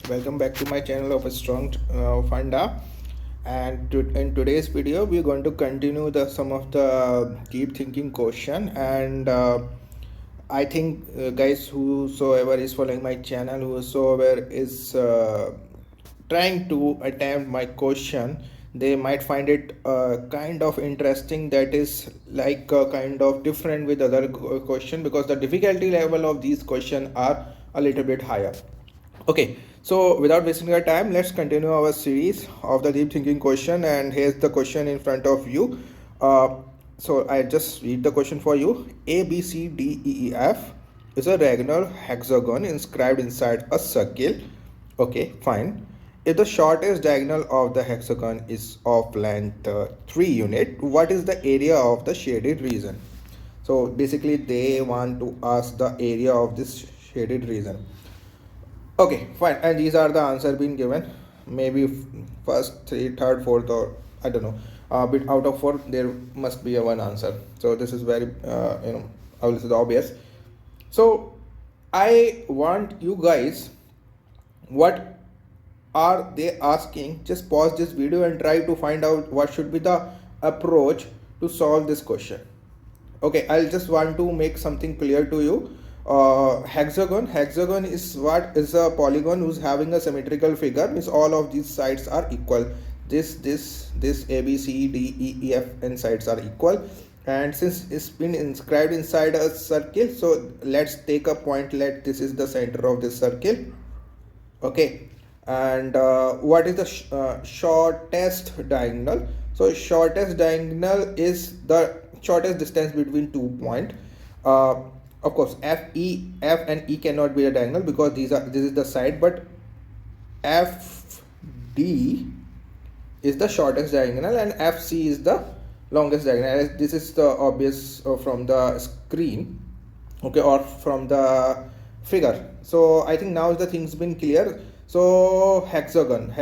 Welcome back to my channel of a strong funda. And in today's video we're going to continue some of the deep thinking question. And I think guys, whosoever is following my channel, whosoever is trying to attempt my question, they might find it kind of interesting. That is like kind of different with other question, because the difficulty level of these questions are a little bit higher. Okay, so without wasting our time, let's continue our series of the deep thinking question. And here's the question in front of you. Uh, so I just read the question for you. A, B, C, D, E, E, F is a regular hexagon inscribed inside a circle. Okay, fine. If the shortest diagonal of the hexagon is of length 3 unit, what is the area of the shaded region? So basically they want to ask the area of this shaded region. Okay, fine. And these are the answer being given. Maybe first, three, third, fourth, or I don't know. Bit out of four, there must be a one answer. So this is very, I will say the obvious. So I want you guys, what are they asking? Just pause this video and try to find out what should be the approach to solve this question. Okay, I'll just want to make something clear to you. Hexagon is what is a polygon who's having a symmetrical figure, means all of these sides are equal. This A, B, C, D, E, E, F and sides are equal. And since it's been inscribed inside a circle, so let's take a point. Let this is the center of this circle. Okay, and what is the shortest diagonal? So shortest diagonal is the shortest distance between 2 points. Of course, F and E cannot be a diagonal because this is the side, but FD is the shortest diagonal and FC is the longest diagonal. This is the obvious from the screen, okay, or from the figure. So I think now the thing's been clear. So hexagon,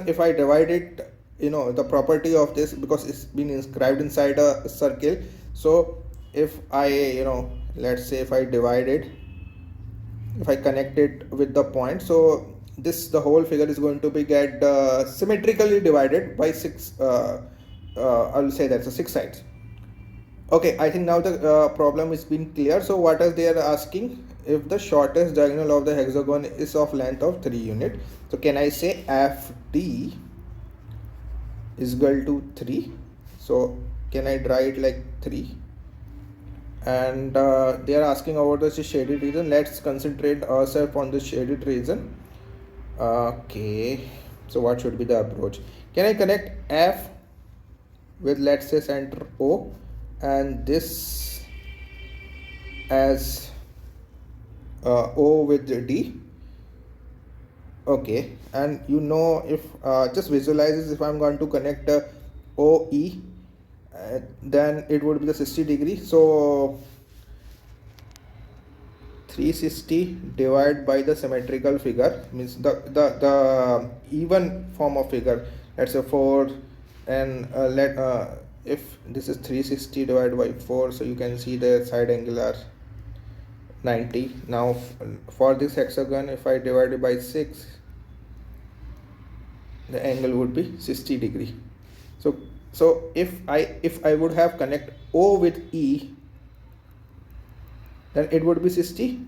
if I divide it, the property of this, because it's been inscribed inside a circle. So if I let's say if I divide it, if I connect it with the point, so the whole figure is going to be get symmetrically divided by 6. I'll say that's 6 sides. Okay, I think now the problem is been clear. So what are they are asking? If the shortest diagonal of the hexagon is of length of 3 unit, so can I say FD is equal to 3? So can I draw it like 3? And they are asking about the shaded region. Let's concentrate ourselves on the shaded region. Okay, so what should be the approach? Can I connect F with, let's say, center O, and this as O with D? Okay, and if just visualize, if I'm going to connect OE, then it would be the 60 degree. So 360 divided by the symmetrical figure, means the even form of figure. Let's say 4, and if this is 360 divided by 4, so you can see the side angle are 90. Now for this hexagon, if I divide it by 6, the angle would be 60 degree. So if I would have connect O with E, then it would be 60,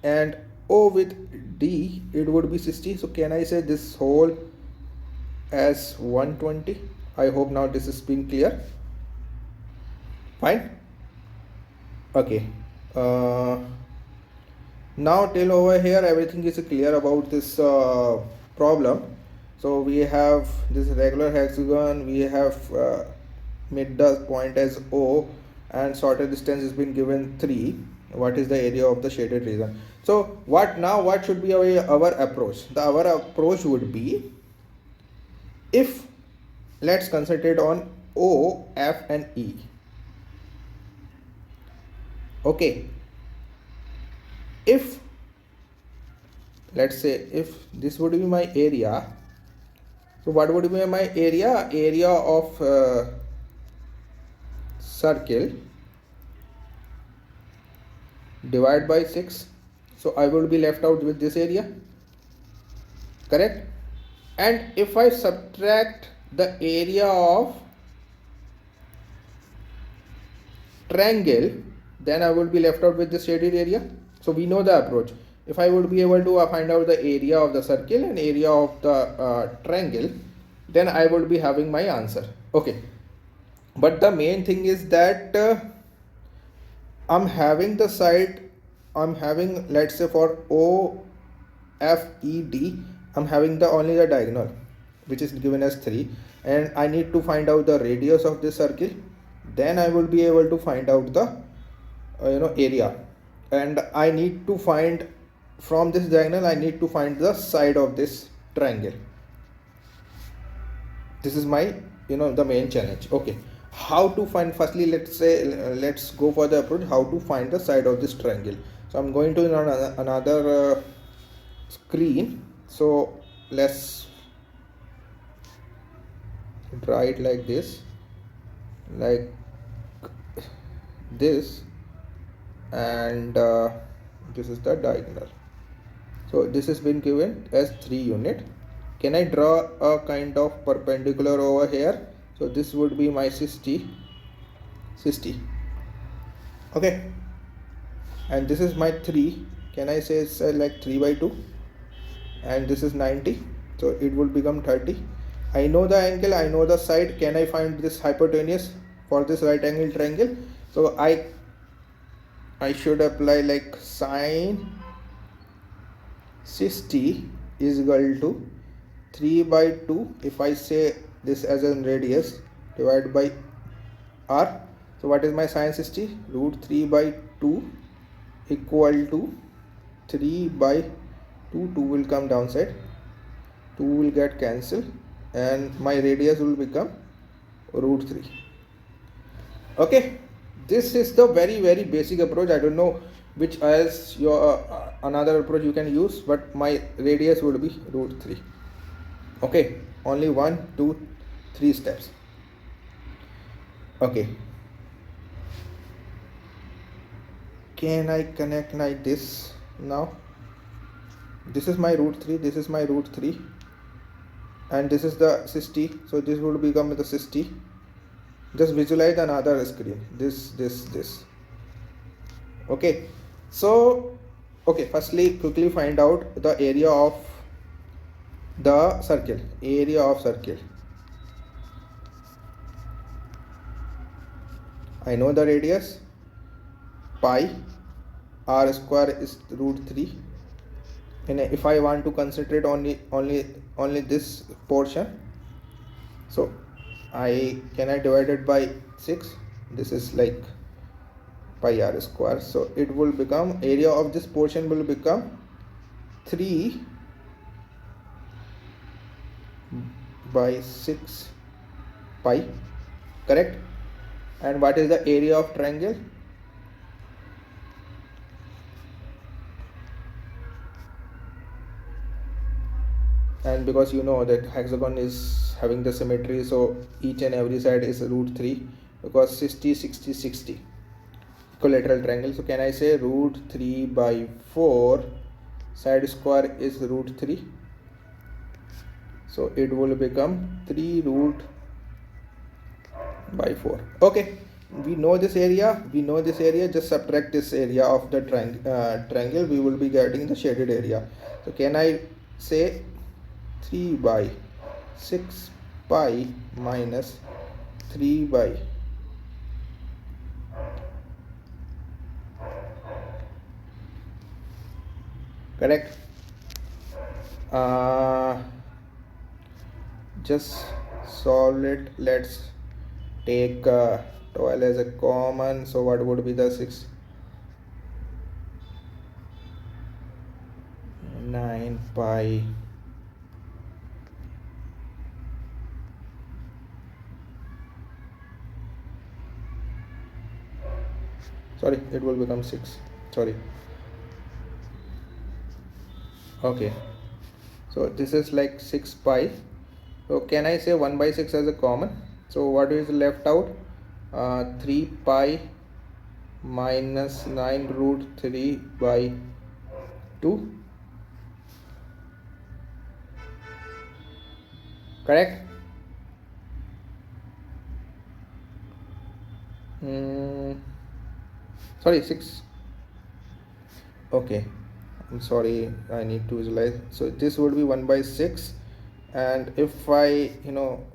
and O with D, it would be 60. So can I say this whole as 120? I hope now this is being clear. Fine. Okay. Now till over here everything is clear about this problem. So we have this regular hexagon, we have made the point as O, and shorter distance has been given 3. What is the area of the shaded region? So what should be our approach? Our approach would be, if let's concentrate on O, F and E. Okay, if let's say if this would be my area, so what would be my area of circle divided by 6. So I will be left out with this area. correct? And if I subtract the area of triangle, then I will be left out with the shaded area. So we know the approach. If I would be able to find out the area of the circle and area of the triangle, then I would be having my answer. Okay, but the main thing is that I'm having the side, I'm having, let's say for OFED, I'm having the only the diagonal, which is given as 3, and I need to find out the radius of this circle. Then I will be able to find out the area, and I need to find from this diagonal, I need to find the side of this triangle. This is my the main challenge. Okay, how to find, firstly let's go for the approach how to find the side of this triangle. So I'm going to another screen. So let's draw it like this, and this is the diagonal. So this has been given as 3 unit. Can I draw a kind of perpendicular over here? So this would be my 60. Okay, and this is my 3. Can I say it's like 3 by 2, and this is 90, so it will become 30. I know the angle, I know the side. Can I find this hypotenuse for this right angle triangle? So I should apply like sine 60 is equal to 3 by 2. If I say this as a radius, divided by r. So what is my sine 60? Root 3 by 2 equal to 3 by 2. 2 will come downside, 2 will get cancelled, and my radius will become root 3. Okay, this is the very basic approach. I don't know which else your another approach you can use, but my radius would be root 3. Okay, only 1 2 3 steps. Okay, can I connect like this now? This is my root 3, this is my root 3, and this is the 60, so this would become the 60. Just visualize another screen, this. Okay, so okay, firstly quickly find out the area of the circle. I know the radius, pi, r square is root 3, and if I want to concentrate only this portion, so I divide it by 6. This is like pi r square, so it will become, area of this portion will become 3 by 6 pi, correct? And what is the area of triangle? And because you know that hexagon is having the symmetry, so each and every side is root 3, because 60 60 60 equilateral triangle. So can I say root 3 by 4, side square is root 3, so it will become 3 root by 4. Okay, we know this area, just subtract this area of the triangle, we will be getting the shaded area. So can I say 3 by 6 pi minus 3 by correct? Just solve it. Let's take 12 as a common, so what would be the 6? 9 pi sorry, it will become 6, sorry. Okay, so this is like 6 pi. So can I say 1 by 6 as a common? So what is left out? 3 pi minus 9 root 3 by 2. correct? mm, Sorry, 6. Okay, I'm sorry, I need to visualize. So this would be 1 by 6, and if I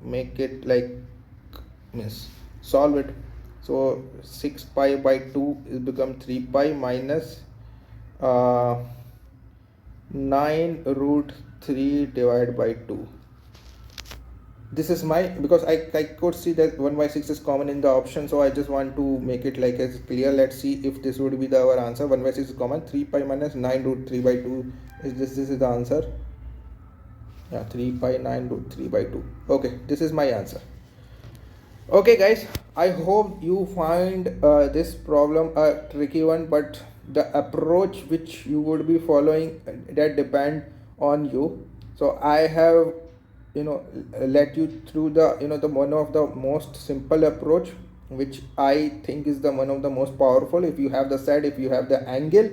make it like means solve it, so 6 pi by 2 is become 3 pi minus uh, 9 root 3 divided by 2. This is my, because I could see that 1 by 6 is common in the option, so I just want to make it like as clear. Let's see if this would be our answer. 1 by 6 is common. 3 pi minus 9 root 3 by 2 is this is the answer. Yeah, 3 pi 9 root 3 by 2. Okay, this is my answer. Okay guys, I hope you find this problem a tricky one, but the approach which you would be following, that depend on you. So I have let you through the the one of the most simple approach, which I think is the one of the most powerful. If you have the set, if you have the angle,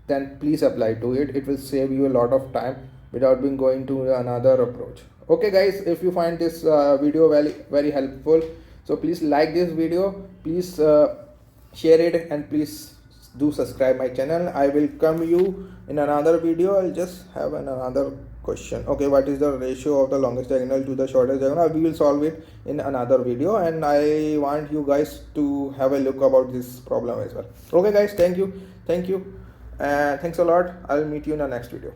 then please apply to it. It will save you a lot of time without being going to another approach. Okay guys, if you find this video very helpful, so please like this video, please share it, and please do subscribe my channel. I will come you in another video. I'll just have another question. Okay, what is the ratio of the longest diagonal to the shortest diagonal? We will solve it in another video, and I want you guys to have a look about this problem as well. Okay guys, thank you, thanks a lot. I'll meet you in the next video.